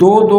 2-2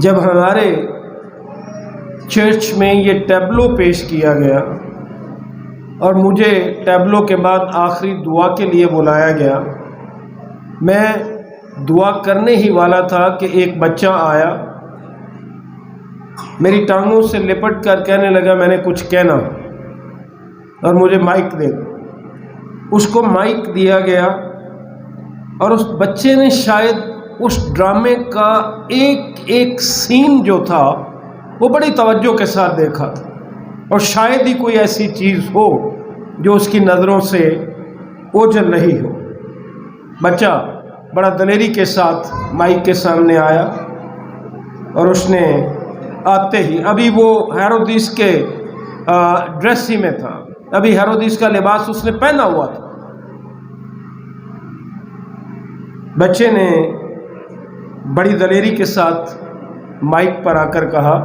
جب ہمارے چرچ میں یہ ٹیبلو پیش کیا گیا اور مجھے ٹیبلو کے بعد آخری دعا کے لیے بلایا گیا، میں دعا کرنے ہی والا تھا کہ ایک بچہ آیا، میری ٹانگوں سے لپٹ کر کہنے لگا میں نے کچھ کہنا اور مجھے مائک دے۔ اس کو مائک دیا گیا اور اس بچے نے شاید اس ڈرامے کا ایک ایک سین جو تھا وہ بڑی توجہ کے ساتھ دیکھا تھا، اور شاید ہی کوئی ایسی چیز ہو جو اس کی نظروں سے اوجھل رہی ہو۔ بچہ بڑا دلیری کے ساتھ مائک کے سامنے آیا اور اس نے آتے ہی، ابھی وہ ہیرودیس کے ڈریس ہی میں تھا، ابھی ہیرودیس کا لباس اس نے پہنا ہوا تھا۔ بچے نے بڑی دلیری کے ساتھ مائک پر آ کر کہا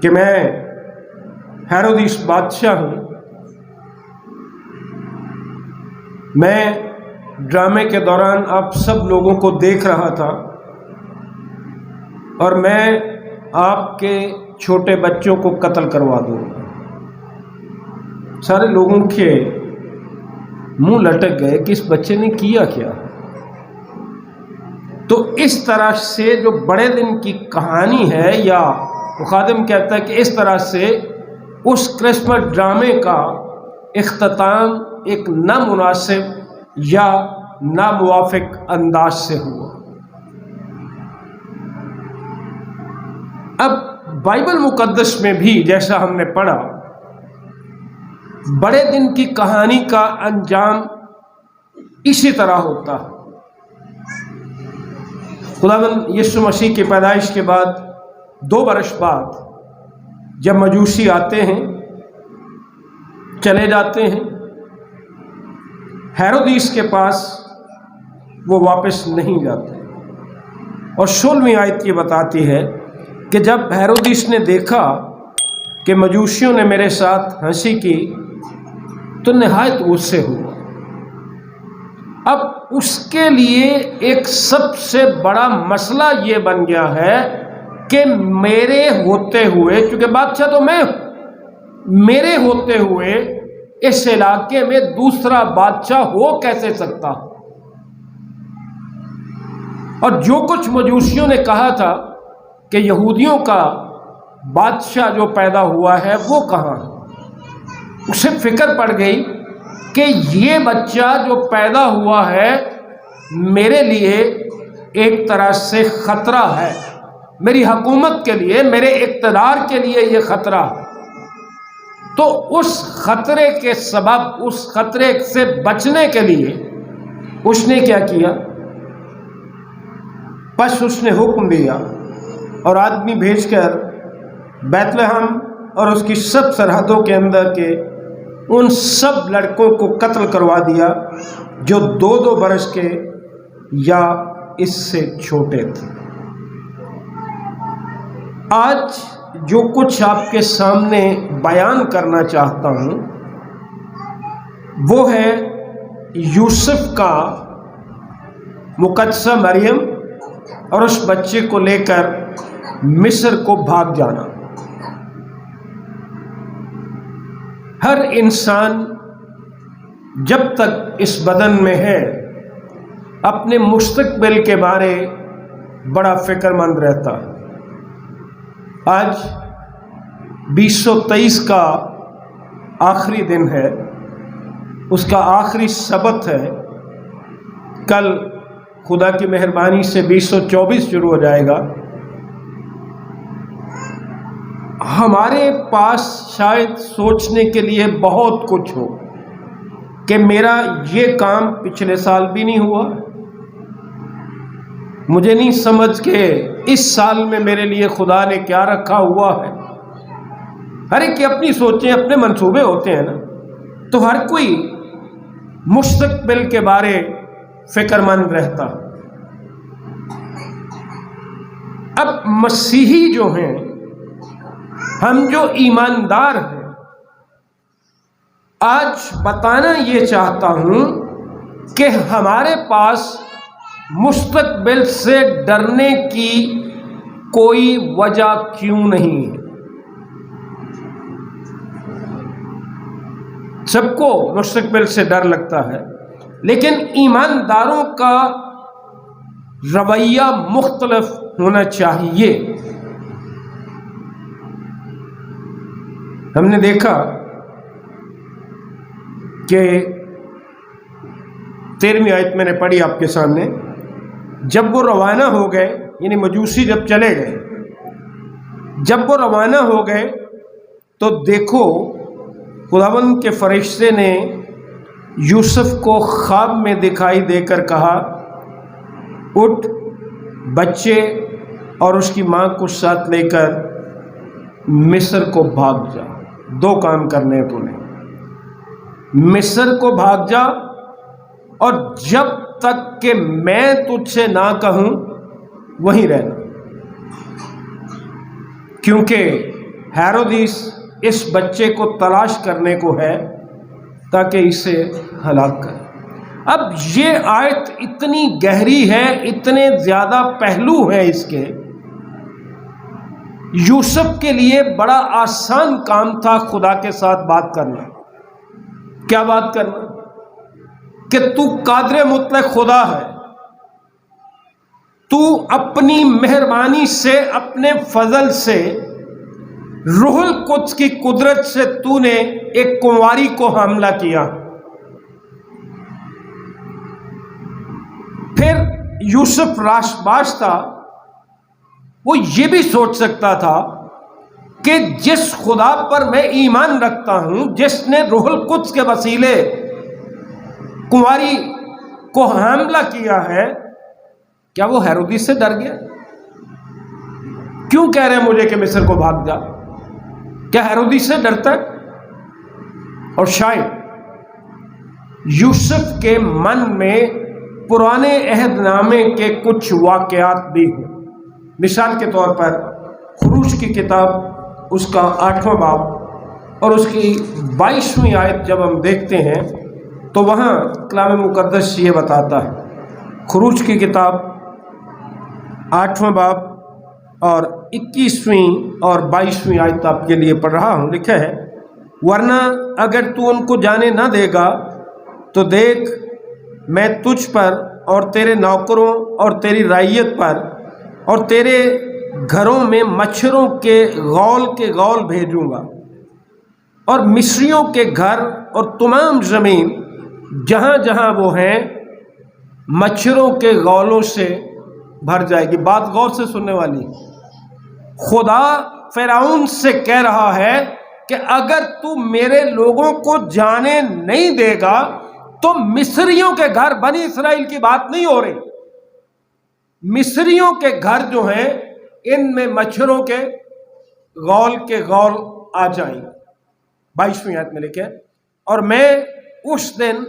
کہ میں ہیرودیس بادشاہ ہوں، میں ڈرامے کے دوران آپ سب لوگوں کو دیکھ رہا تھا اور میں آپ کے چھوٹے بچوں کو قتل کروا دوں گا۔ سارے لوگوں کے منہ لٹک گئے کہ اس بچے نے کیا کیا۔ تو اس طرح سے جو بڑے دن کی کہانی ہے، یا خادم کہتا ہے کہ اس طرح سے اس کرسمس ڈرامے کا اختتام ایک نامناسب یا ناموافق انداز سے ہوا۔ اب بائبل مقدس میں بھی جیسا ہم نے پڑھا، بڑے دن کی کہانی کا انجام اسی طرح ہوتا ہے۔ خداوند یسوع مسیح کی پیدائش کے بعد 2 برس بعد جب مجوسی آتے ہیں، چلے جاتے ہیں ہیرودیس کے پاس، وہ واپس نہیں جاتے، اور 16ویں آیت یہ بتاتی ہے کہ جب ہیرودیس نے دیکھا کہ مجوسیوں نے میرے ساتھ ہنسی کی تو نہایت غصے ہوا۔ اب اس کے لیے ایک سب سے بڑا مسئلہ یہ بن گیا ہے کہ میرے ہوتے ہوئے، چونکہ بادشاہ تو میں ہوں، میرے ہوتے ہوئے اس علاقے میں دوسرا بادشاہ ہو کیسے سکتا؟ اور جو کچھ مجوسیوں نے کہا تھا کہ یہودیوں کا بادشاہ جو پیدا ہوا ہے وہ کہاں ہے، اسے فکر پڑ گئی کہ یہ بچہ جو پیدا ہوا ہے میرے لیے ایک طرح سے خطرہ ہے، میری حکومت کے لیے، میرے اقتدار کے لیے یہ خطرہ ہے۔ تو اس خطرے کے سبب، اس خطرے سے بچنے کے لیے اس نے کیا کیا؟ پس اس نے حکم دیا اور آدمی بھیج کر بیت لحم اور اس کی سب سرحدوں کے اندر کے ان سب لڑکوں کو قتل کروا دیا جو 2 برس کے یا اس سے چھوٹے تھے۔ آج جو کچھ آپ کے سامنے بیان کرنا چاہتا ہوں وہ ہے یوسف کا مقدسہ مریم اور اس بچے کو لے کر مصر کو بھاگ جانا۔ ہر انسان جب تک اس بدن میں ہے اپنے مستقبل کے بارے بڑا فکر مند رہتا ہے۔ آج 2023 کا آخری دن ہے، اس کا آخری سبت ہے، کل خدا کی مہربانی سے 2024 شروع ہو جائے گا۔ ہمارے پاس شاید سوچنے کے لیے بہت کچھ ہو کہ میرا یہ کام پچھلے سال بھی نہیں ہوا، مجھے نہیں سمجھ کہ اس سال میں میرے لیے خدا نے کیا رکھا ہوا ہے۔ ہر ایک کی اپنی سوچیں، اپنے منصوبے ہوتے ہیں نا، تو ہر کوئی مستقبل کے بارے فکر مند رہتا۔ اب مسیحی جو ہیں، ہم جو ایماندار ہیں، آج بتانا یہ چاہتا ہوں کہ ہمارے پاس مستقبل سے ڈرنے کی کوئی وجہ کیوں نہیں ہے؟ سب کو مستقبل سے ڈر لگتا ہے، لیکن ایمانداروں کا رویہ مختلف ہونا چاہیے۔ ہم نے دیکھا کہ 13ویں آیت میں نے پڑھی آپ کے سامنے، جب وہ روانہ ہو گئے، یعنی مجوسی جب چلے گئے، جب وہ روانہ ہو گئے تو دیکھو خداوند کے فرشتے نے یوسف کو خواب میں دکھائی دے کر کہا، اٹھ، بچے اور اس کی ماں کو ساتھ لے کر مصر کو بھاگ جا۔ دو کام کرنے ہیں تو نے، مصر کو بھاگ جا، اور جب تک کہ میں تجھ سے نہ کہوں وہیں رہنا، کیونکہ ہیرودیس اس بچے کو تلاش کرنے کو ہے تاکہ اسے ہلاک کرے۔ اب یہ آیت اتنی گہری ہے، اتنے زیادہ پہلو ہیں اس کے۔ یوسف کے لیے بڑا آسان کام تھا خدا کے ساتھ بات کرنا۔ کیا بات کرنا؟ کہ تو قادر مطلق خدا ہے، تو اپنی مہربانی سے، اپنے فضل سے، روح القدس کی قدرت سے تو نے ایک کنواری کو حاملہ کیا۔ پھر یوسف راست باز تھا، وہ یہ بھی سوچ سکتا تھا کہ جس خدا پر میں ایمان رکھتا ہوں، جس نے روح القدس کے وسیلے کنواری کو حاملہ کیا ہے، کیا وہ ہیرودیس سے ڈر گیا؟ کیوں کہہ رہے ہیں مجھے کہ مصر کو بھاگ جا؟ کیا ہیرودیس سے ڈرتا ہے؟ اور شاید یوسف کے من میں پرانے عہد نامے کے کچھ واقعات بھی ہیں۔ مثال کے طور پر خروج کی کتاب اس کا 8واں باب اور اس کی 22ویں آیت جب ہم دیکھتے ہیں تو وہاں کلام مقدس یہ بتاتا ہے۔ خروج کی کتاب 8واں باب اور 21ویں اور 22ویں آیت آپ کے لیے پڑھ رہا ہوں۔ لکھا ہے، ورنہ اگر تو ان کو جانے نہ دے گا تو دیکھ، میں تجھ پر اور تیرے نوکروں اور تیری رعیت پر اور تیرے گھروں میں مچھروں کے غول بھیجوں گا، اور مصریوں کے گھر اور تمام زمین جہاں جہاں وہ ہیں مچھروں کے غولوں سے بھر جائے گی۔ بات غور سے سننے والی، خدا فرعون سے کہہ رہا ہے کہ اگر تو میرے لوگوں کو جانے نہیں دے گا تو مصریوں کے گھر، بنی اسرائیل کی بات نہیں ہو رہی، مصریوں کے گھر جو ہیں ان میں مچھروں کے غول آ جائیں۔ 22ویں آیت میں لکھے، اور میں اس دن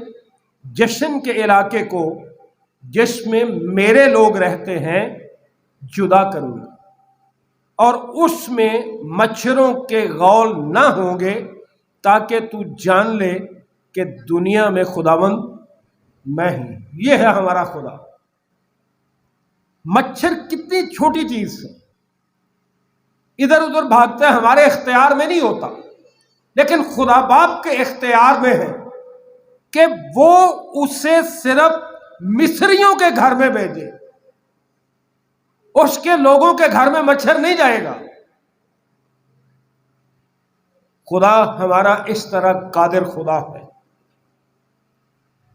جشن کے علاقے کو جس میں میرے لوگ رہتے ہیں جدا کروں گا، اور اس میں مچھروں کے غول نہ ہوں گے، تاکہ تو جان لے کہ دنیا میں خداوند میں ہوں۔ یہ ہے ہمارا خدا۔ مچھر کتنی چھوٹی چیز ہے، ادھر ادھر بھاگتا ہے، ہمارے اختیار میں نہیں ہوتا، لیکن خدا باپ کے اختیار میں ہے کہ وہ اسے صرف مصریوں کے گھر میں بھیجے، اس کے لوگوں کے گھر میں مچھر نہیں جائے گا۔ خدا ہمارا اس طرح قادر خدا ہے۔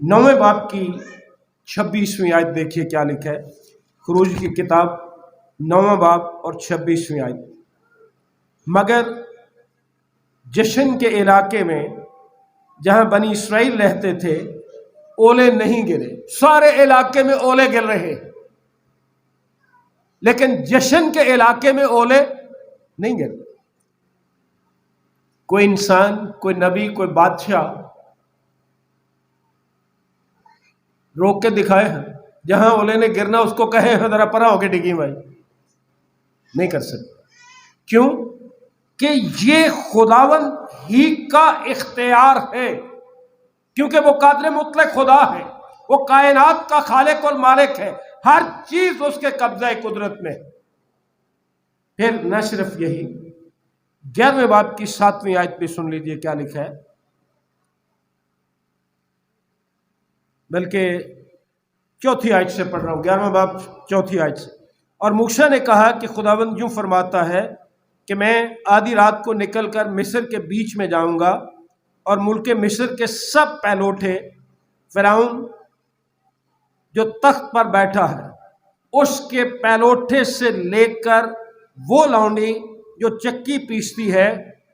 9ویں باب کی 26ویں آیت دیکھیے کیا لکھا ہے۔ خروج کی کتاب 9واں باب اور 26ویں آیت، مگر جشن کے علاقے میں جہاں بنی اسرائیل رہتے تھے اولے نہیں گرے۔ سارے علاقے میں اولے گر رہے، لیکن جشن کے علاقے میں اولے نہیں گر۔ کوئی انسان، کوئی نبی، کوئی بادشاہ روک کے دکھائے ہیں جہاں اولے نے گرنا اس کو کہے ہیں ذرا پرا ہو کے ڈگی بھائی، نہیں کر سکتے۔ کیوں؟ کہ یہ خداوند ہی کا اختیار ہے، کیونکہ وہ قادر مطلق خدا ہے، وہ کائنات کا خالق اور مالک ہے، ہر چیز اس کے قبضہ قدرت میں ہے۔ پھر نہ صرف یہی، 11ویں باب کی 7ویں آیت پہ سن لیجئے کیا لکھا ہے، بلکہ چوتھی آیت سے پڑھ رہا ہوں، 11واں باب چوتھی آیت سے۔ اور موسیٰ نے کہا کہ خداوند یوں فرماتا ہے کہ میں آدھی رات کو نکل کر مصر کے بیچ میں جاؤں گا، اور ملک مصر کے سب پہلوٹے، فرعون جو تخت پر بیٹھا ہے اس کے پہلوٹے سے لے کر وہ لونڈی جو چکی پیستی ہے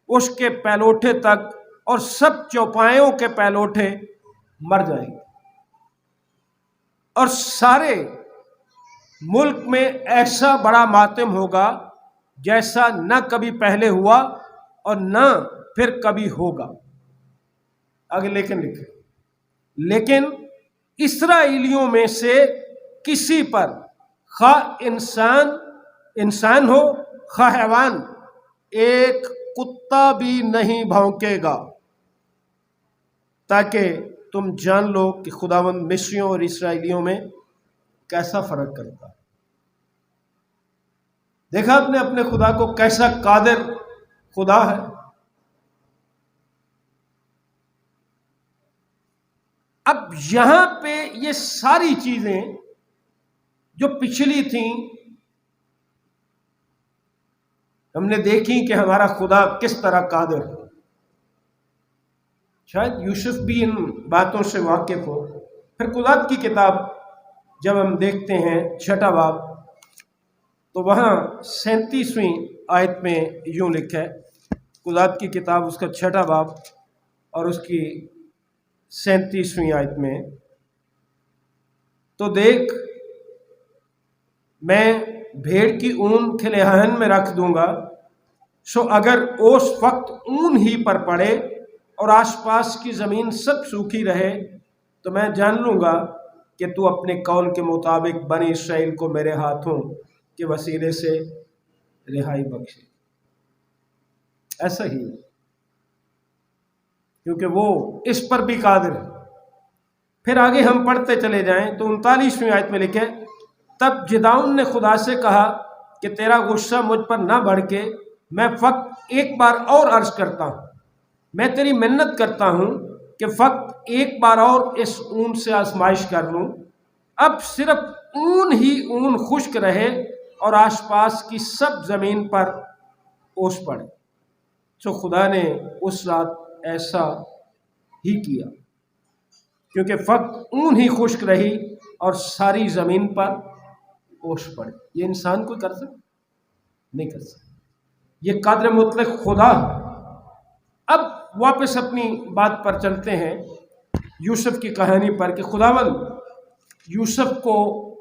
اس کے پہلوٹے تک، اور سب چوپایوں کے پہلوٹے مر جائیں گے، اور سارے ملک میں ایسا بڑا ماتم ہوگا جیسا نہ کبھی پہلے ہوا اور نہ پھر کبھی ہوگا۔ آگے لیکن لکھے، لیکن اسرائیلیوں میں سے کسی پر، خواہ انسان ہو خواہ حیوان، ایک کتا بھی نہیں بھونکے گا، تاکہ تم جان لو کہ خداوند مصریوں اور اسرائیلیوں میں کیسا فرق کرتا ہے۔ دیکھا آپ نے اپنے خدا کو کیسا قادر خدا ہے۔ اب یہاں پہ یہ ساری چیزیں جو پچھلی تھیں ہم نے دیکھی کہ ہمارا خدا کس طرح قادر ہے۔ شاید یوسف بھی ان باتوں سے واقف ہو۔ پھر قدرت کی کتاب جب ہم دیکھتے ہیں 6واں باب، تو وہاں 37ویں آیت میں یوں لکھا ہے، قدرت کی کتاب اس کا 6واں باب اور اس کی 37ویں آیت میں، تو دیکھ میں بھیڑ کی اون کھلیہان میں رکھ دوں گا، سو اگر اوس وقت اون ہی پر پڑے اور آس پاس کی زمین سب سوکھی رہے، تو میں جان لوں گا کہ تو اپنے قول کے مطابق بنی اسرائیل کو میرے ہاتھوں کے وسیلے سے رہائی بخشے۔ ایسا ہی، کیونکہ وہ اس پر بھی قادر ہے۔ پھر آگے ہم پڑھتے چلے جائیں تو 39ویں آیت میں لکھے، تب جدعون نے خدا سے کہا کہ تیرا غصہ مجھ پر نہ بڑھ کے میں فقط ایک بار اور عرض کرتا ہوں، میں تیری منت کرتا ہوں کہ فقط ایک بار اور اس اون سے آزمائش کر لوں، اب صرف اون ہی اون خشک رہے اور آس پاس کی سب زمین پر اوس پڑے۔ سو خدا نے اس رات ایسا ہی کیا، کیونکہ فقط اون ہی خشک رہی اور ساری زمین پر اوس پڑے۔ یہ انسان کوئی کر سکتا؟ نہیں کر سکتا۔ یہ قادر مطلق خدا ہے۔ اب واپس اپنی بات پر چلتے ہیں، یوسف کی کہانی پر، کہ خداوند یوسف کو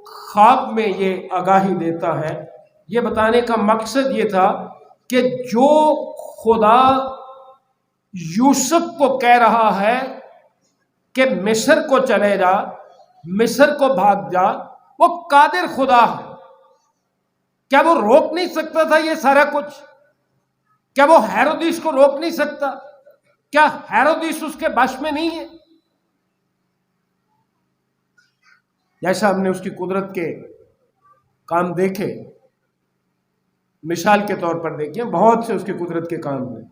خواب میں یہ آگاہی دیتا ہے۔ یہ بتانے کا مقصد یہ تھا کہ جو خدا یوسف کو کہہ رہا ہے کہ مصر کو چلے جا، مصر کو بھاگ جا، وہ قادر خدا ہے۔ کیا وہ روک نہیں سکتا تھا یہ سارا کچھ؟ کیا وہ ہیرودیس کو روک نہیں سکتا؟ کیا ہیرودیس اس کے بش میں نہیں ہے؟ جیسا ہم نے اس کی قدرت کے کام دیکھے، مثال کے طور پر دیکھیں، بہت سے اس کی قدرت کے کام ہوئے۔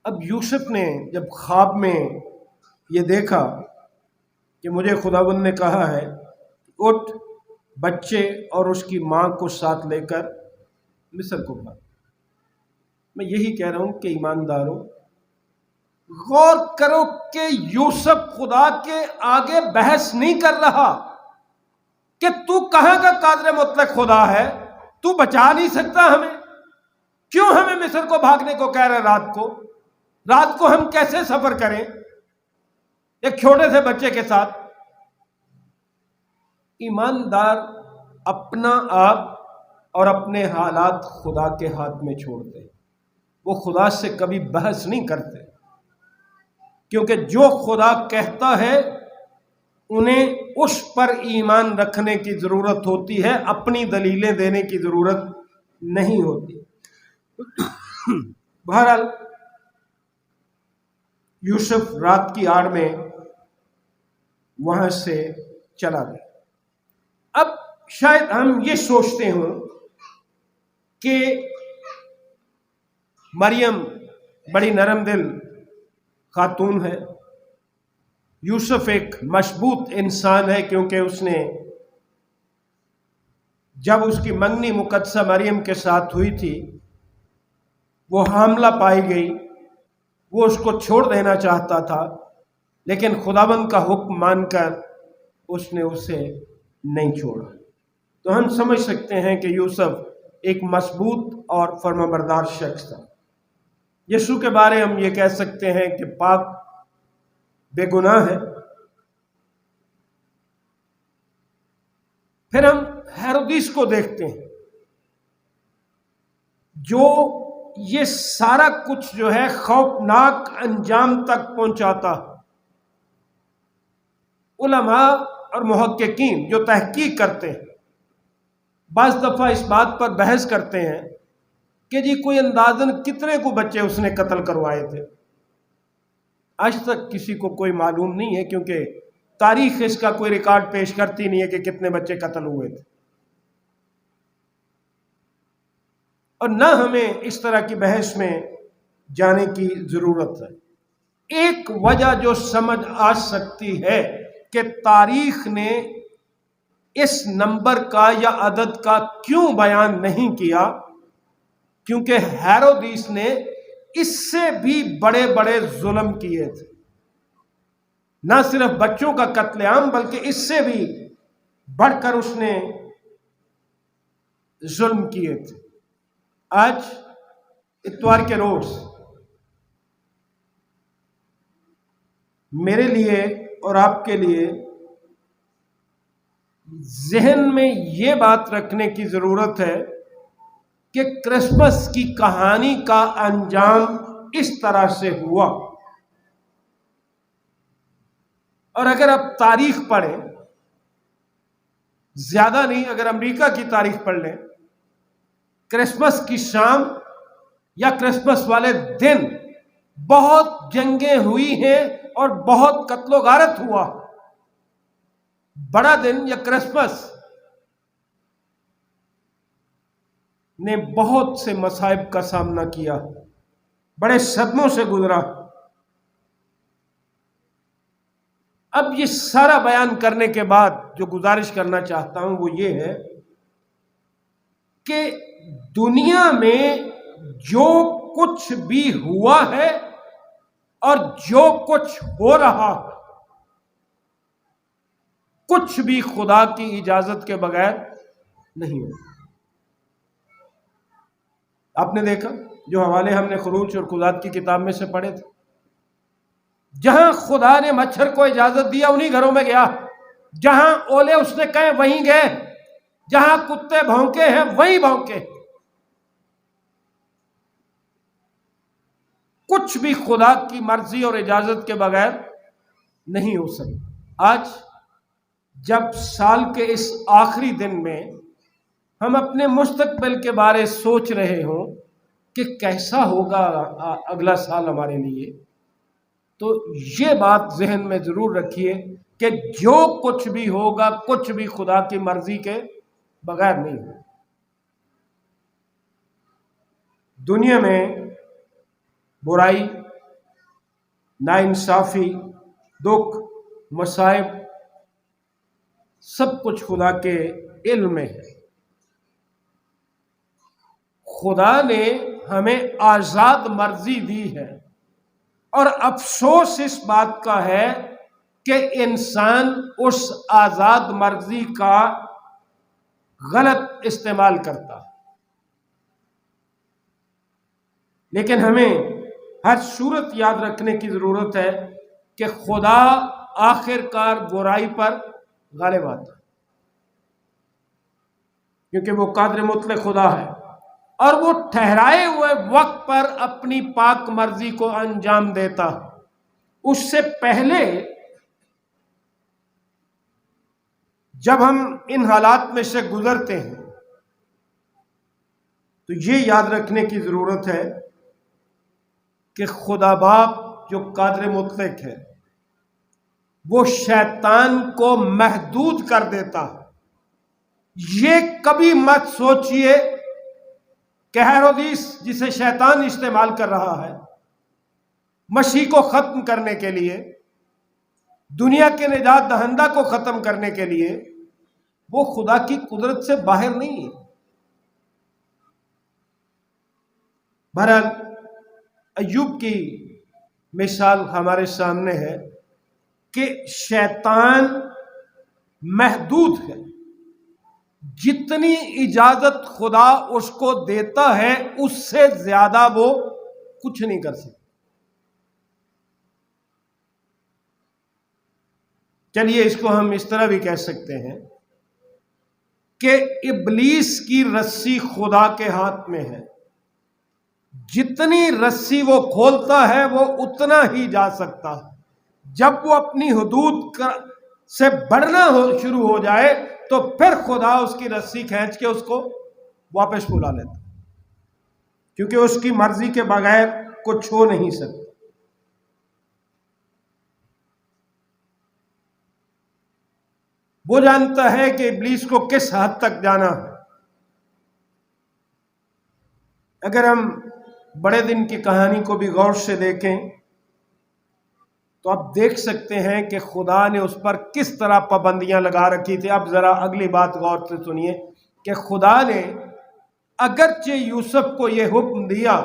اب یوسف نے جب خواب میں یہ دیکھا کہ مجھے خداوند نے کہا ہے اٹھ، بچے اور اس کی ماں کو ساتھ لے کر مصر کو بھاگ، میں یہی کہہ رہا ہوں کہ ایمانداروں، غور کرو کہ یوسف خدا کے آگے بحث نہیں کر رہا کہ تو کہاں کا قادر مطلق خدا ہے، تو بچا نہیں سکتا ہمیں، کیوں ہمیں مصر کو بھاگنے کو کہہ رہے؟ رات کو ہم کیسے سفر کریں ایک چھوٹے سے بچے کے ساتھ؟ ایماندار اپنا آپ اور اپنے حالات خدا کے ہاتھ میں چھوڑتے ہیں، وہ خدا سے کبھی بحث نہیں کرتے، کیونکہ جو خدا کہتا ہے انہیں اس پر ایمان رکھنے کی ضرورت ہوتی ہے، اپنی دلیلیں دینے کی ضرورت نہیں ہوتی۔ بہرحال یوسف رات کی آڑ میں وہاں سے چلا گیا۔ اب شاید ہم یہ سوچتے ہوں کہ مریم بڑی نرم دل خاتون ہے، یوسف ایک مضبوط انسان ہے، کیونکہ اس نے جب اس کی منگنی مقدسہ مریم کے ساتھ ہوئی تھی، وہ حاملہ پائی گئی، وہ اس کو چھوڑ دینا چاہتا تھا، لیکن خداوند کا حکم مان کر اس نے اسے نہیں چھوڑا۔ تو ہم سمجھ سکتے ہیں کہ یوسف ایک مضبوط اور فرمانبردار شخص تھا۔ یسوع کے بارے ہم یہ کہہ سکتے ہیں کہ پاک بے گناہ ہے۔ پھر ہم ہیرودیس کو دیکھتے ہیں، جو یہ سارا کچھ جو ہے خوفناک انجام تک پہنچاتا۔ علماء اور محققین جو تحقیق کرتے ہیں بعض دفعہ اس بات پر بحث کرتے ہیں کہ جی کوئی اندازاً کتنے کو بچے اس نے قتل کروائے تھے۔ آج تک کسی کو کوئی معلوم نہیں ہے، کیونکہ تاریخ اس کا کوئی ریکارڈ پیش کرتی نہیں ہے کہ کتنے بچے قتل ہوئے تھے، اور نہ ہمیں اس طرح کی بحث میں جانے کی ضرورت ہے۔ ایک وجہ جو سمجھ آ سکتی ہے کہ تاریخ نے اس نمبر کا یا عدد کا کیوں بیان نہیں کیا، کیونکہ ہیرودیس نے اس سے بھی بڑے بڑے ظلم کیے تھے، نہ صرف بچوں کا قتل عام بلکہ اس سے بھی بڑھ کر اس نے ظلم کیے تھے۔ آج اتوار کے روز میرے لیے اور آپ کے لیے ذہن میں یہ بات رکھنے کی ضرورت ہے کہ کرسمس کی کہانی کا انجام اس طرح سے ہوا، اور اگر آپ تاریخ پڑھیں، زیادہ نہیں، اگر امریکہ کی تاریخ پڑھ لیں، کرسمس کی شام یا کرسمس والے دن بہت جنگیں ہوئی ہیں اور بہت قتل و غارت ہوا۔ بڑا دن یا کرسمس نے بہت سے مصائب کا سامنا کیا، بڑے صدموں سے گزرا۔ اب یہ سارا بیان کرنے کے بعد جو گزارش کرنا چاہتا ہوں وہ یہ ہے کہ دنیا میں جو کچھ بھی ہوا ہے اور جو کچھ ہو رہا ہے، کچھ بھی خدا کی اجازت کے بغیر نہیں ہو۔ آپ نے دیکھا جو حوالے ہم نے خروج اور خدات کی کتاب میں سے پڑھے تھے، جہاں خدا نے مچھر کو اجازت دیا انہی گھروں میں گیا، جہاں اولے اس نے کہے وہیں گئے، جہاں کتے بھونکے ہیں وہیں بھونکے۔ کچھ بھی خدا کی مرضی اور اجازت کے بغیر نہیں ہو سکتا۔ آج جب سال کے اس آخری دن میں ہم اپنے مستقبل کے بارے سوچ رہے ہوں کہ کیسا ہوگا اگلا سال ہمارے لیے، تو یہ بات ذہن میں ضرور رکھیے کہ جو کچھ بھی ہوگا کچھ بھی خدا کی مرضی کے بغیر نہیں ہوگا۔ دنیا میں برائی، ناانصافی، دکھ، مصائب، سب کچھ خدا کے علم میں ہے۔ خدا نے ہمیں آزاد مرضی دی ہے، اور افسوس اس بات کا ہے کہ انسان اس آزاد مرضی کا غلط استعمال کرتا ہے۔ لیکن ہمیں ہر صورت یاد رکھنے کی ضرورت ہے کہ خدا آخر کار برائی پر غالب آتا ہے، کیونکہ وہ قادر مطلق خدا ہے، اور وہ ٹھہرائے ہوئے وقت پر اپنی پاک مرضی کو انجام دیتا۔ اس سے پہلے جب ہم ان حالات میں سے گزرتے ہیں تو یہ یاد رکھنے کی ضرورت ہے کہ خدا باپ جو قادر مطلق ہے وہ شیطان کو محدود کر دیتا۔ یہ کبھی مت سوچئے کہ ہیرودیس جسے شیطان استعمال کر رہا ہے مسیح کو ختم کرنے کے لیے، دنیا کے نجات دہندہ کو ختم کرنے کے لیے، وہ خدا کی قدرت سے باہر نہیں ہے۔ بہرحال ایوب کی مثال ہمارے سامنے ہے کہ شیطان محدود ہے، جتنی اجازت خدا اس کو دیتا ہے اس سے زیادہ وہ کچھ نہیں کر سکتا۔ چلیے اس کو ہم اس طرح بھی کہہ سکتے ہیں کہ ابلیس کی رسی خدا کے ہاتھ میں ہے، جتنی رسی وہ کھولتا ہے وہ اتنا ہی جا سکتا ہے۔ جب وہ اپنی حدود سے بڑھنا شروع ہو جائے تو پھر خدا اس کی رسی کھینچ کے اس کو واپس بلا لیتا، کیونکہ اس کی مرضی کے بغیر کچھ ہو نہیں سکتا۔ وہ جانتا ہے کہ ابلیس کو کس حد تک جانا ہے۔ اگر ہم بڑے دن کی کہانی کو بھی غور سے دیکھیں تو آپ دیکھ سکتے ہیں کہ خدا نے اس پر کس طرح پابندیاں لگا رکھی تھی۔ اب ذرا اگلی بات غور سے سنیے کہ خدا نے اگرچہ یوسف کو یہ حکم دیا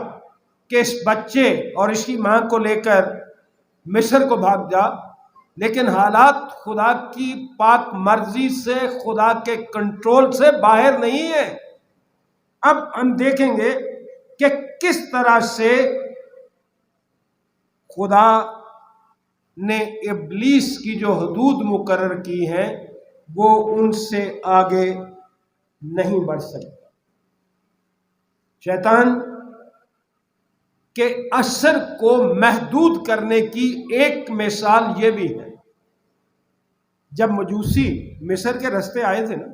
کہ اس بچے اور اس کی ماں کو لے کر مصر کو بھاگ جا، لیکن حالات خدا کی پاک مرضی سے، خدا کے کنٹرول سے باہر نہیں ہے۔ اب ہم دیکھیں گے کہ کس طرح سے خدا نے ابلیس کی جو حدود مقرر کی ہیں وہ ان سے آگے نہیں بڑھ سکتا۔ شیطان کے اثر کو محدود کرنے کی ایک مثال یہ بھی ہے، جب مجوسی مصر کے رستے آئے تھے نا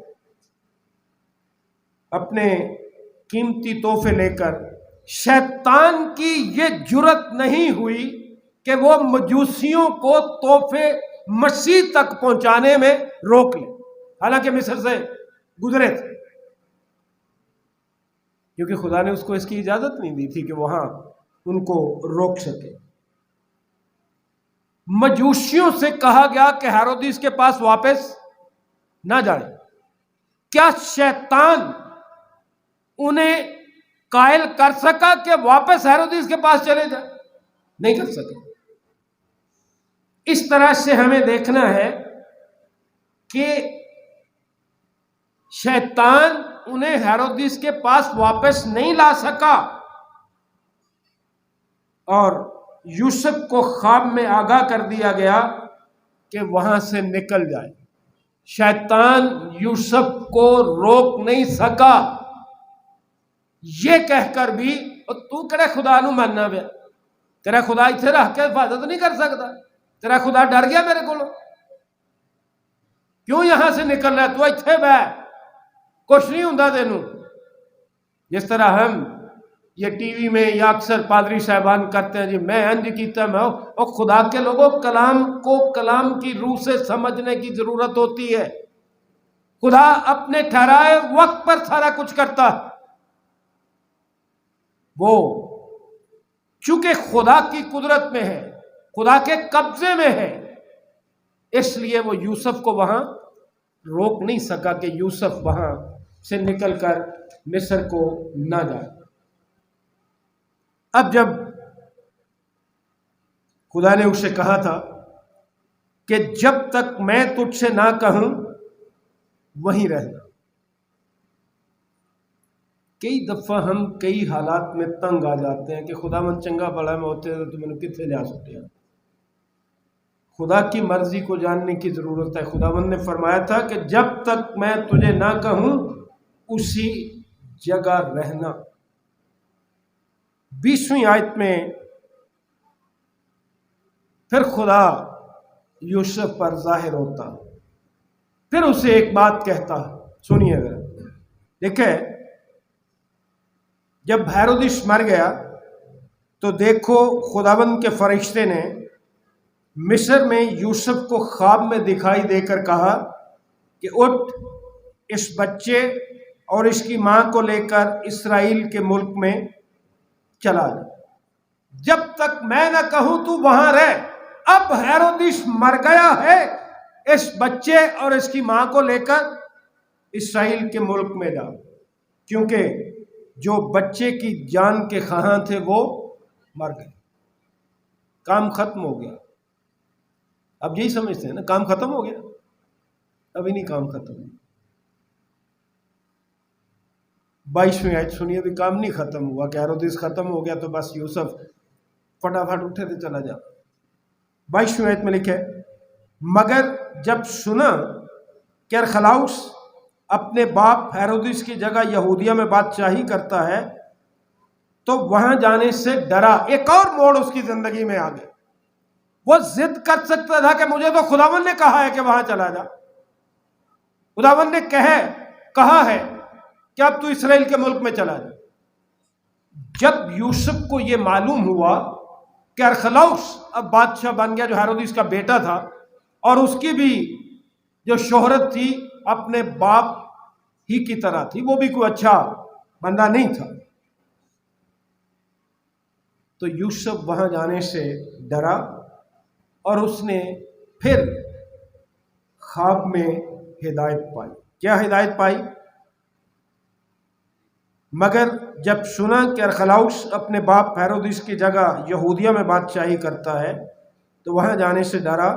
اپنے قیمتی تحفے لے کر، شیطان کی یہ جرت نہیں ہوئی کہ وہ مجوسیوں کو تحفے مسیح تک پہنچانے میں روک لے، حالانکہ مصر سے گزرے تھے، کیونکہ خدا نے اس کو اس کی اجازت نہیں دی تھی کہ وہاں ان کو روک سکے۔ مجوسیوں سے کہا گیا کہ ہیرودیس کے پاس واپس نہ جائیں۔ کیا شیطان انہیں قائل کر سکا کہ واپس ہیرودیس کے پاس چلے جائیں؟ نہیں کر سکے۔ اس طرح سے ہمیں دیکھنا ہے کہ شیطان انہیں ہیرودیس کے پاس واپس نہیں لا سکا، اور یوسف کو خواب میں آگاہ کر دیا گیا کہ وہاں سے نکل جائے۔ شیطان یوسف کو روک نہیں سکا، یہ کہہ کر بھی تو کہڑے خدا نو ماننا پیا، تیرا خدا اتنے رہ کے حفاظت نہیں کر سکتا، تیرا خدا ڈر گیا میرے کو، کیوں یہاں سے نکل رہا، تو اتنے بہ کچھ نہیں ہوں تینوں۔ جس طرح ہم یہ ٹی وی میں یا اکثر پادری صاحبان کرتے ہیں، جی میں انج کیتا میں، اور خدا کے لوگوں کلام کو کلام کی روح سے سمجھنے کی ضرورت ہوتی ہے۔ خدا اپنے ٹھہرائے وقت پر سارا کچھ کرتا ہے۔ وہ چونکہ خدا کی قدرت میں ہے، خدا کے قبضے میں ہے، اس لیے وہ یوسف کو وہاں روک نہیں سکا کہ یوسف وہاں سے نکل کر مصر کو نہ جائے۔ اب جب خدا نے اسے کہا تھا کہ جب تک میں تجھ سے نہ کہوں وہیں رہنا، کئی دفعہ ہم کئی حالات میں تنگ آ جاتے ہیں کہ خدا من چنگا بڑا میں ہوتے تو میں نے کتنے لیا سکتے ہیں۔ خدا کی مرضی کو جاننے کی ضرورت ہے۔ خداوند نے فرمایا تھا کہ جب تک میں تجھے نہ کہوں اسی جگہ رہنا۔ 20ویں آیت میں پھر خدا یوسف پر ظاہر ہوتا، پھر اسے ایک بات کہتا، سنیے ذرا، دیکھیں جب ہیرودیس مر گیا تو دیکھو خداوند کے فرشتے نے مصر میں یوسف کو خواب میں دکھائی دے کر کہا کہ اٹھ، اس بچے اور اس کی ماں کو لے کر اسرائیل کے ملک میں چلا جا، جب تک میں نہ کہوں تو وہاں رہ۔ اب ہیرودیس مر گیا ہے، اس بچے اور اس کی ماں کو لے کر اسرائیل کے ملک میں جا، کیونکہ جو بچے کی جان کے خواہاں تھے وہ مر گئے، کام ختم ہو گیا۔ اب یہی سمجھتے ہیں نا، کام ختم ہو گیا، ابھی نہیں کام ختم ہوا۔ 22ویں آیت سنیے، ابھی کام نہیں ختم ہوا کہ ہیرودیس ختم ہو گیا تو بس یوسف فٹافٹ اٹھے تھے چلا جا۔ 22ویں آیت میں لکھے، مگر جب سنا کہ ارخلاؤس اپنے باپ ہیرودیس کی جگہ یہودیہ میں بادشاہی کرتا ہے تو وہاں جانے سے ڈرا۔ ایک اور موڑ اس کی زندگی میں آ گیا۔ وہ ضد کر سکتا تھا کہ مجھے تو خداوند نے کہا ہے کہ وہاں چلا جا، خداوند نے کہا ہے کہ اب تو اسرائیل کے ملک میں چلا جا۔ جب یوسف کو یہ معلوم ہوا کہ ارخلاؤس اب بادشاہ بن گیا، جو ہیرودیس کا بیٹا تھا، اور اس کی بھی جو شہرت تھی اپنے باپ ہی کی طرح تھی، وہ بھی کوئی اچھا بندہ نہیں تھا، تو یوسف وہاں جانے سے ڈرا اور اس نے پھر خواب میں ہدایت پائی۔ کیا ہدایت پائی؟ مگر جب سنا کہ ارخلاؤس اپنے باپ ہیرودیس کی جگہ یہودیہ میں بادشاہی کرتا ہے تو وہاں جانے سے ڈرا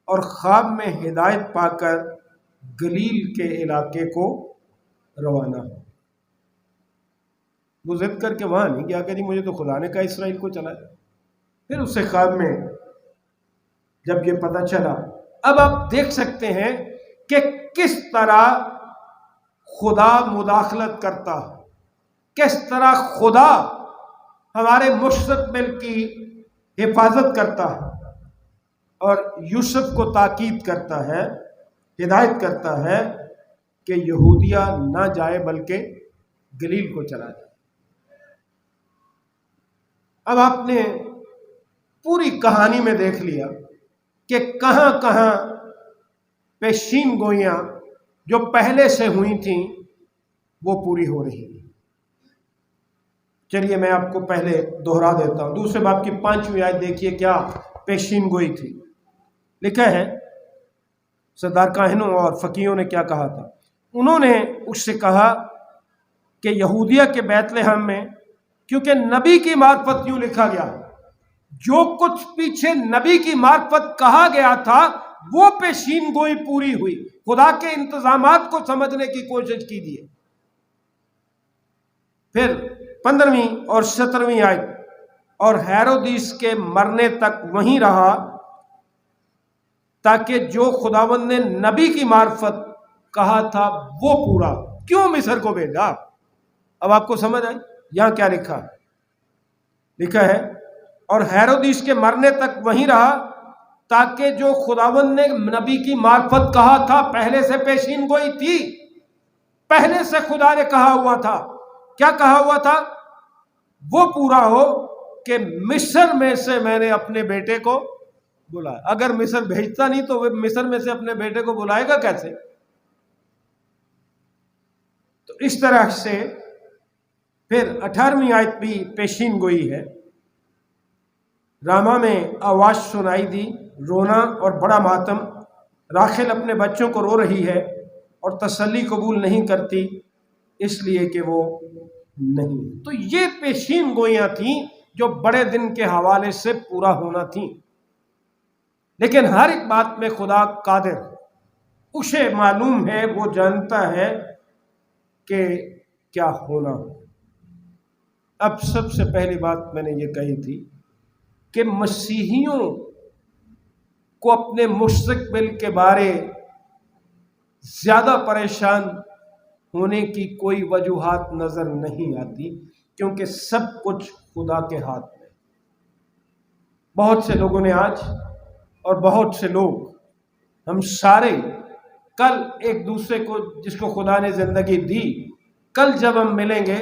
اور خواب میں ہدایت پا کر گلیل کے علاقے کو روانہ ہو۔ وہ ضد کر کے وہاں نہیں گیا کہ جی مجھے تو خدا نے کہا اسرائیل کو چلا جائے۔ پھر اسے خواب میں جب یہ پتہ چلا، اب آپ دیکھ سکتے ہیں کہ کس طرح خدا مداخلت کرتا ہے، کس طرح خدا ہمارے مستقبل کی حفاظت کرتا ہے، اور یوسف کو تاکید کرتا ہے، ہدایت کرتا ہے کہ یہودیہ نہ جائے بلکہ گلیل کو چلا جائے۔ اب آپ نے پوری کہانی میں دیکھ لیا کہ کہاں کہاں پیشین گوئیاں جو پہلے سے ہوئی تھیں وہ پوری ہو رہی ہیں۔ چلیے میں آپ کو پہلے دہرا دیتا ہوں۔ دوسرے باب کی 5ویں آیت دیکھیے کیا پیشین گوئی تھی۔ لکھا ہے سردار کاہنوں اور فقیہوں نے کیا کہا تھا۔ انہوں نے اس سے کہا کہ یہودیہ کے بیت لحم میں، کیونکہ نبی کی معرفت یوں لکھا گیا، جو کچھ پیچھے نبی کی معرفت کہا گیا تھا وہ پیشین گوئی پوری ہوئی۔ خدا کے انتظامات کو سمجھنے کی کوشش کیجیے۔ پھر 15ویں اور 17ویں آیت، اور ہیرودیس کے مرنے تک وہیں رہا تاکہ جو خداوند نے نبی کی معرفت کہا تھا وہ پورا۔ کیوں مصر کو بھیجا؟ اب آپ کو سمجھ آئی یہاں کیا لکھا ہے، اور ہیرودیس کے مرنے تک وہیں رہا تاکہ جو خداوند نے نبی کی معرفت کہا تھا، پہلے سے پیشین گوئی تھی، پہلے سے خدا نے کہا ہوا تھا۔ کیا کہا ہوا تھا؟ وہ پورا ہو کہ مصر میں سے میں نے اپنے بیٹے کو بلایا۔ اگر مصر بھیجتا نہیں تو وہ مصر میں سے اپنے بیٹے کو بلائے گا کیسے؟ تو اس طرح سے پھر 18ویں آیت بھی پیشین گوئی ہے۔ راما میں آواز سنائی دی، رونا اور بڑا ماتم، راخیل اپنے بچوں کو رو رہی ہے اور تسلی قبول نہیں کرتی اس لیے کہ وہ نہیں۔ تو یہ پیشین گوئیاں تھیں جو بڑے دن کے حوالے سے پورا ہونا تھیں، لیکن ہر ایک بات میں خدا قادر، اسے معلوم ہے، وہ جانتا ہے کہ کیا ہونا ہو۔ اب سب سے پہلی بات میں نے یہ کہی تھی کہ مسیحیوں کو اپنے مستقبل کے بارے زیادہ پریشان ہونے کی کوئی وجوہات نظر نہیں آتی، کیونکہ سب کچھ خدا کے ہاتھ میں۔ بہت سے لوگوں نے آج، اور بہت سے لوگ، ہم سارے کل ایک دوسرے کو، جس کو خدا نے زندگی دی، کل جب ہم ملیں گے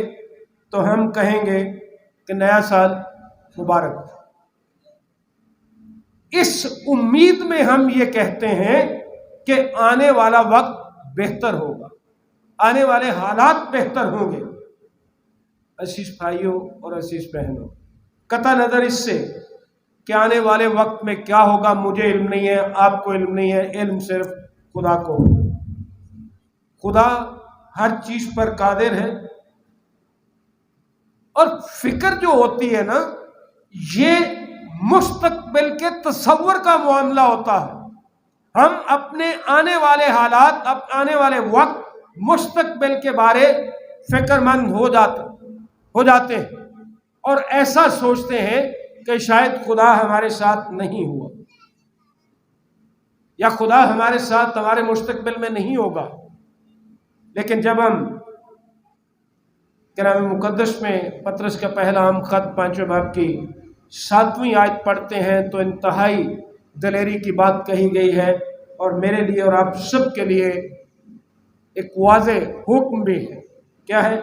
تو ہم کہیں گے کہ نیا سال مبارک۔ اس امید میں ہم یہ کہتے ہیں کہ آنے والا وقت بہتر ہوگا، آنے والے حالات بہتر ہوں گے۔ عزیز بھائیوں اور عزیز بہنوں، قطع نظر اس سے کہ آنے والے وقت میں کیا ہوگا مجھے علم نہیں ہے، آپ کو علم نہیں ہے، علم صرف خدا کو۔ خدا ہر چیز پر قادر ہے، اور فکر جو ہوتی ہے نا، یہ مستقبل کے تصور کا معاملہ ہوتا ہے۔ ہم اپنے آنے والے حالات، آنے والے وقت، مستقبل کے بارے فکر مند ہو جاتے ہیں اور ایسا سوچتے ہیں کہ شاید خدا ہمارے ساتھ نہیں ہوا، یا خدا ہمارے ساتھ ہمارے مستقبل میں نہیں ہوگا۔ لیکن جب ہم کلام مقدس میں پطرس کا پہلا عام خط 5ویں باب کی 7ویں آیت پڑھتے ہیں تو انتہائی دلیری کی بات کہی گئی ہے، اور میرے لیے اور آپ سب کے لیے ایک واضح حکم بھی ہے۔ کیا ہے؟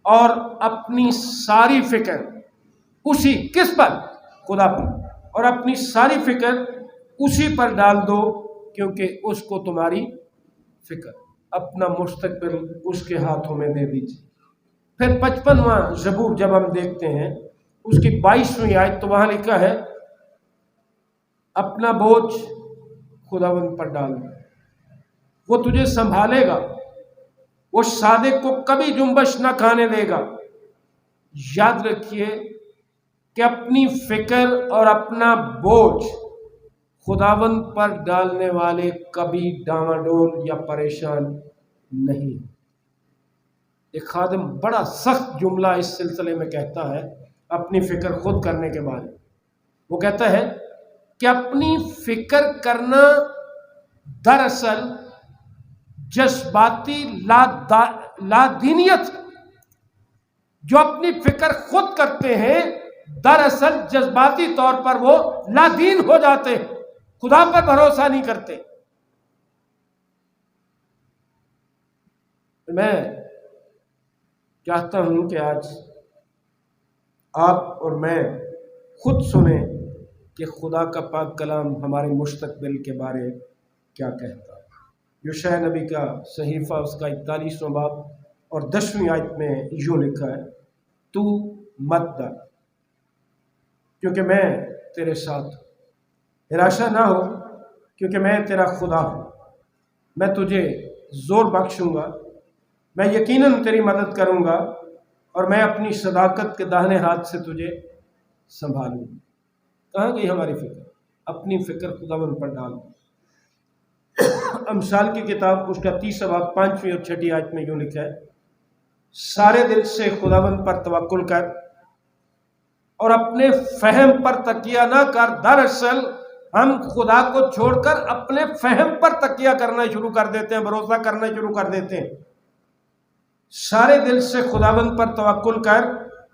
اور اپنی ساری فکر اسی کس پر؟ خدا پر، اور اپنی ساری فکر اسی پر ڈال دو، کیونکہ اس کو تمہاری فکر، اپنا مستقبل اس کے ہاتھوں میں دے دیجیے۔ پھر 55واں زبور جب ہم دیکھتے ہیں اس کی 22ویں آیت، تو وہاں لکھا ہے اپنا بوجھ خداوند پر ڈال دو، وہ تجھے سنبھالے گا، وہ صادق کو کبھی جنبش نہ کھانے دے گا۔ یاد رکھیے کہ اپنی فکر اور اپنا بوجھ خداوند پر ڈالنے والے کبھی ڈاواڈول یا پریشان نہیں۔ ایک خادم بڑا سخت جملہ اس سلسلے میں کہتا ہے اپنی فکر خود کرنے کے بارے میں۔ وہ کہتا ہے کہ اپنی فکر کرنا دراصل جذباتی لادینیت ہے۔ جو اپنی فکر خود کرتے ہیں دراصل جذباتی طور پر وہ لادین ہو جاتے ہیں، خدا پر بھروسہ نہیں کرتے۔ میں چاہتا ہوں کہ آج آپ اور میں خود سنیں کہ خدا کا پاک کلام ہمارے مستقبل کے بارے کیا کہتا ہے۔ یوشع نبی کا صحیفہ اس کا 41واں باب اور 10ویں آیت میں یوں لکھا ہے، تو مت ڈر کیونکہ میں تیرے ساتھ ہوں، نراشا نہ ہو کیونکہ میں تیرا خدا ہوں، میں تجھے زور بخشوں گا، میں یقیناً تیری مدد کروں گا، اور میں اپنی صداقت کے داہنے ہاتھ سے تجھے سنبھالوں گا۔ کہاں گئی ہماری فکر؟ اپنی فکر خداوند پر ڈال دو۔ امثال کی کتاب اس کا 30واں باب 5ویں اور 6ٹھی آیت میں یوں لکھا ہے، سارے دل سے خداوند پر توکل کر اور اپنے فہم پر تکیہ نہ کر۔ دراصل ہم خدا کو چھوڑ کر اپنے فہم پر تکیہ کرنا شروع کر دیتے ہیں، بھروسہ کرنا شروع کر دیتے ہیں۔ سارے دل سے خداوند پر توکل کر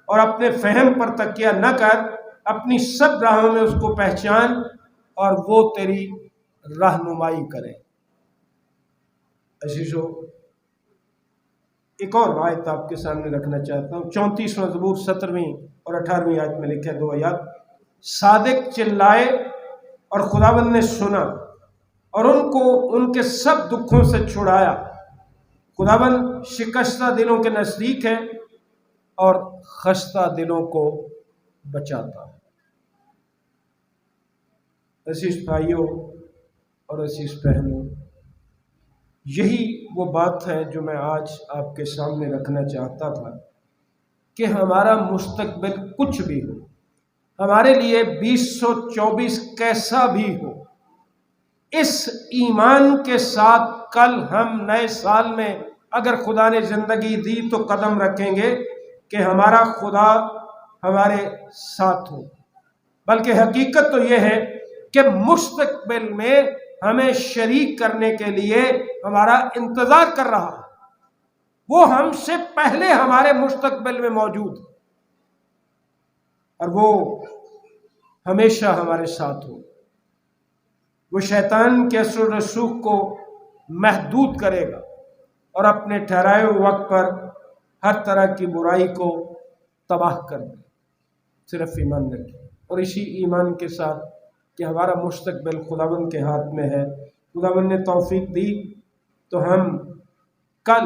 اور اپنے فہم پر تکیہ نہ کر، اپنی سب راہوں میں اس کو پہچان اور وہ تیری رہنمائی کرے۔ عزیزو، ایک اور آیت آپ کے سامنے رکھنا چاہتا ہوں۔ 34واں زبور 17ویں اور 18ویں آیت میں لکھا ہے 2 آیات، صادق چلائے اور خداوند نے سنا اور ان کو ان کے سب دکھوں سے چھڑایا۔ خداوند شکستہ دلوں کے نزدیک ہے اور خستہ دلوں کو بچاتا ہے۔ عزیز بھائیوں اور عزیز بہنوں، یہی وہ بات ہے جو میں آج آپ کے سامنے رکھنا چاہتا تھا کہ ہمارا مستقبل کچھ بھی ہو، ہمارے لیے 2024 کیسا بھی ہو، اس ایمان کے ساتھ کل ہم نئے سال میں اگر خدا نے زندگی دی تو قدم رکھیں گے کہ ہمارا خدا ہمارے ساتھ ہو۔ بلکہ حقیقت تو یہ ہے کہ مستقبل میں ہمیں شریک کرنے کے لیے ہمارا انتظار کر رہا ہے، وہ ہم سے پہلے ہمارے مستقبل میں موجود ہے، اور وہ ہمیشہ ہمارے ساتھ ہو۔ وہ شیطان کے اثر و رسوخ کو محدود کرے گا اور اپنے ٹھہرائے ہوئے وقت پر ہر طرح کی برائی کو تباہ کر دے۔ صرف ایمان رکھیں، اور اسی ایمان کے ساتھ کہ ہمارا مستقبل خداوند کے ہاتھ میں ہے، خداوند نے توفیق دی تو ہم کل